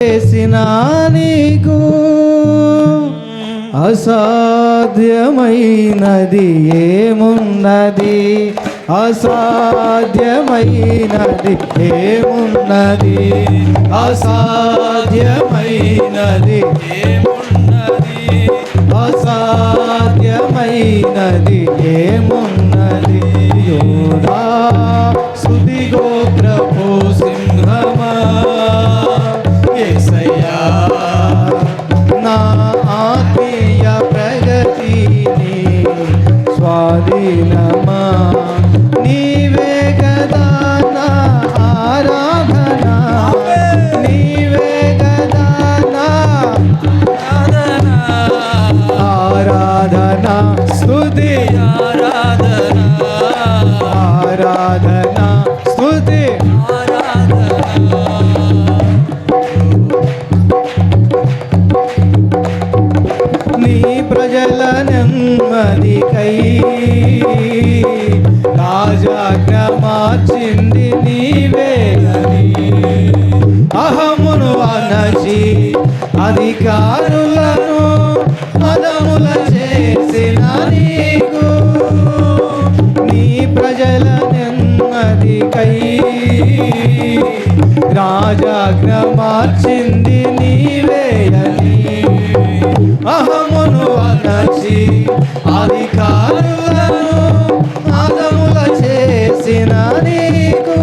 చేసిన నీకు అసాధ్యమైనది ఏమున్నది? అసాధ్యమైనది ఏమున్నది? అసాధ్యమైనది ఏమున్నది? అసాధ్యమైనది ఏమున్నది? యోధా స్తుతి గోత్రపు సింహమా యేసయ్యా, నా ఆత్మీయ ప్రగతిని స్వాధీనమా నీవే గదా నా ఆరాధన, నీవే గదా నా ఆరాధన, స్తుతి ఆరాధన, ఆరాధన స్తుతి ఆరాధన. నీ ప్రజల నెమ్మదికై రాజాజ్ఞ మార్చింది నీవే అని అహమును అనచి అధికారులను అదముల చేసిన నీకు, నీ ప్రజల నెమ్మదికై రాజాజ్ఞ మార్చింది నీవే అని అహమును అనచి అధికారులను అదముల చేసిన నీకు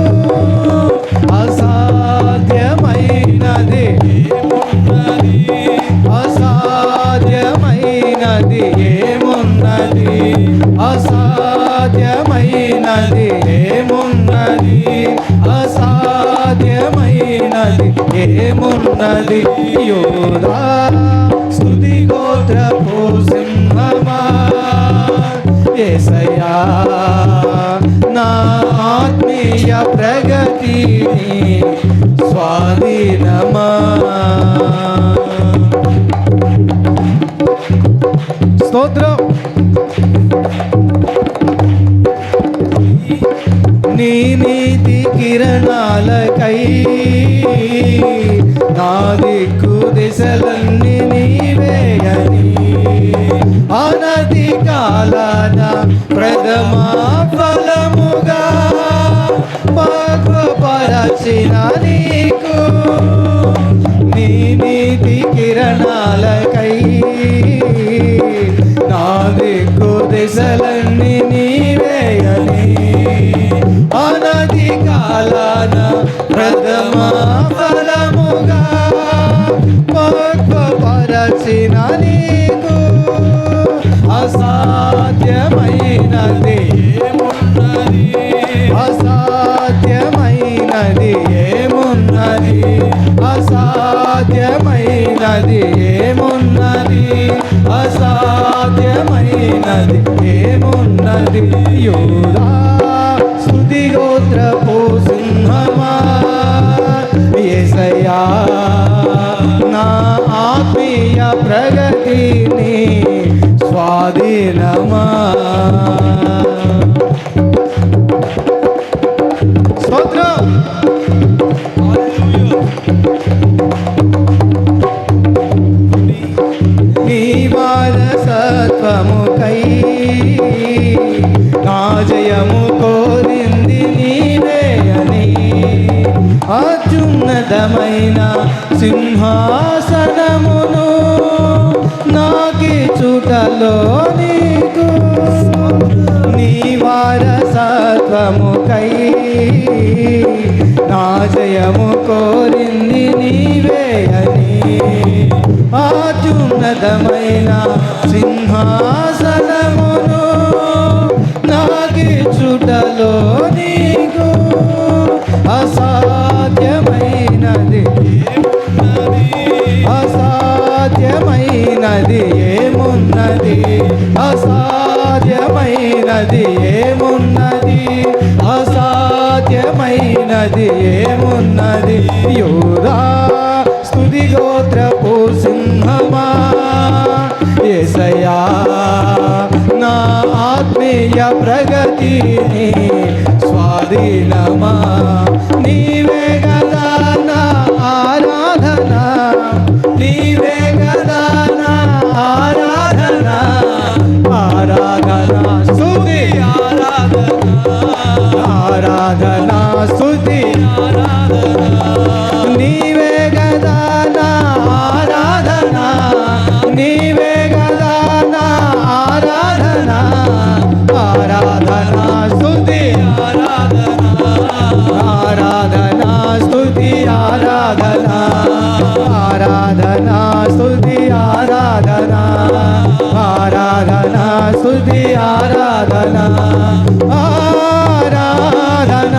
అసాధ్యమైనది ఏమున్నది? అసాధ్యమైనది ఏమున్నది? అసాధ్యమైనది ఏమున్నది? అసాధ్యమైనది ఏమున్నది? యోధా స్తుతి గోత్రపు సింహమా యేసయ్యా, నా ఆత్మీయ ప్రగతిని స్వాధీనమా. స్తోత్రం. నీ నీతి కిరణాలకై నా దిక్కు దిశలన్నీ నీవే అని అనతి కాలాన ప్రథమా ఫలముగా పరచిన నీకు, నీ నీతి కిరణాలకై నా దిక్కు దిశలన్నీ నీవే అని అనతి కాలాన ప్రథమా ఫలముగా పరచిన నీకు అసాధ్యమైనది ఏమున్నది? అసాధ్యమైనది ఏమున్నది? అసాధ్యమైనది ఏమున్నది? అసాధ్యమైనది ఏమున్నది? యోధా స్తుతి గోత్రపు సింహమా యేసయ్యా, నా ఆత్మీయ ప్రగతిని స్వాధీనమా. స్తోత్రం. నీ వారసత్వముకై నా జయము కోరింది నీవే అని అత్యున్నతమైన సింహాసనమును నాకిచ్చుటలో నీకు, నీ వారసత్వముకై నా జయము కోరింది నీవే అని అత్యున్నతమైన సింహాసనమును నాకిచ్చుటలో నీకు అసాధ్యమైనది ఏమున్నది? అసాధ్యమైనది ఏమున్నది? అసాధ్యమైనది ఏమున్నది? అసాధ్యమైనది ఏమున్నది? యోధా స్తుతి గోత్రపు సింహమా యేసయ్యా, నా ఆత్మీయ ప్రగతిని స్వాధీనమా నీవే గదా నా ఆరాధన. ఆరాధన నీవే కదా నా ఆరాధన ఆరాధన స్తుతి ఆరాధన స్తుతి నీవే కదా నా ఆరాధన నీవే కదా నా ఆరాధన ఆరాధన స్తుతి ఆరాధన స్తుతి ఆరాధన ఆరాధన స్తుతి ఆరాధన ఆరాధన స్తుతి ఆరాధన ఆరాధన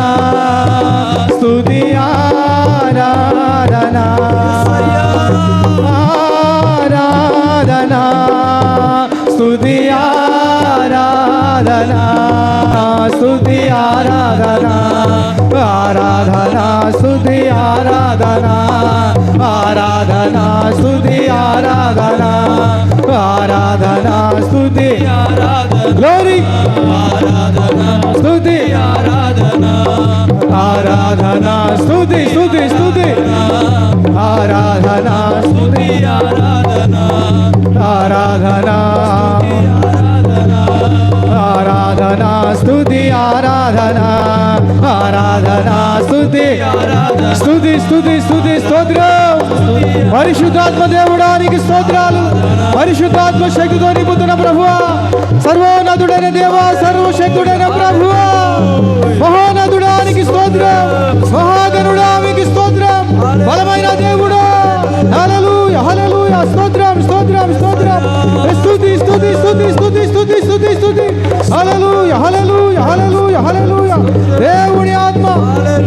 స్తుతి ఆరాధన ఆరాధన స్తుతి ఆరాధన స్తుతి ఆరాధన ఆరాధన స్తుతి ఆరాధన ఆరాధన స్తుతి ఆరాధన ఆరాధన స్తుతి గ్లోరీ స్తుతి ఆరాధన స్తుతి స్తుతి స్తుతి ఆరాధన స్తుతి ఆరాధన ఆరాధన స్తుతి ఆరాధన ఆరాధన స్తుతి స్తుతి స్తుతి స్తుతి స్తోత్రం పరిశుద్ధాత్మ దేవుడానికి స్తోత్రాలు పరిశుద్ధాత్మ శక్తితో నింపుతున్న ప్రభువా సర్వోన్నతుడైన దేవా సర్వశక్తుడైన ప్రభువా మహోన్నతుడానికి స్తోత్రం మహాగణుడానికి స్తోత్రం బలమైన దేవుడా హల్లెలూయా హల్లెలూయా స్తోత్రం స్తోత్రం స్తోత్రం స్తుతి స్తుతి స్తుతి స్తుతి స్తుతి స్తుతి స్తుతి హల్లెలూయా హల్లెలూయా హల్లెలూయా హల్లెలూయా దేవుని ఆత్మ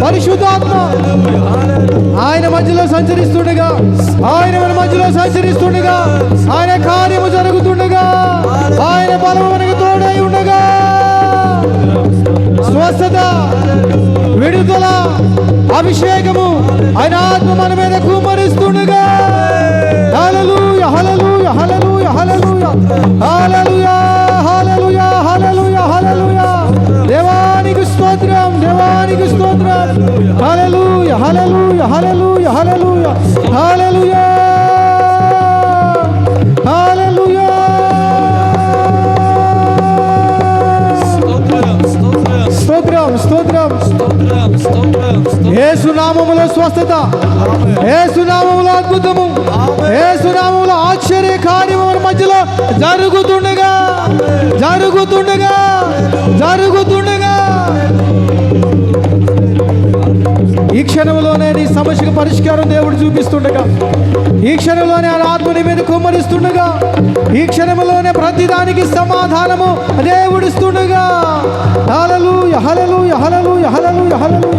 పరిశుద్ధాత్మ ఆయన మధ్యలో సంచరిస్తుండగా ఆయన మన మధ్యలో సంచరిస్తుండగా ఆయన కార్యము జరుగుతుండగా ఆయన బలము మనకు తోడై ఉండగా స్వస్థత విడుదల అభిషేకము ఆయన ఆత్మ మన మీద కుమ్మరిస్తుండగా హల్లెలూయా హల్లెలూయా హల్లెలూయా హల్లెలూయా హల్లెలూయా హల్లెలూయా హల్లెలూయా హల్లెలూయా దేవానికి స్తోత్రం దేవానికి స్తోత్రం హల్లెలూయా హల్లెలూయా హల్లెలూయా హల్లెలూయా హల్లెలూయా హల్లెలూయా స్తోత్రం స్తోత్రం యేసు నామములో స్వస్థత యేసు నామములో అద్భుతము యేసు నామములో ఆశ్చర్య కార్యము మన మధ్యలో జరుగుతుండగా జరుగుతుండగా జరుగుతుండగా ఈ క్షణంలోనే నీ సమస్యకు పరిష్కారం దేవుడు చూపిస్తుండగా ఈ క్షణంలోనే ఆయన ఆత్మని మీద కుమ్మరిస్తుండగా ఈ క్షణంలోనే ప్రతిదానికి సమాధానము దేవుడిస్తుండగా హల్లెలూయా హల్లెలూయా హల్లెలూయా హల్లెలూయా హల్లెలూయా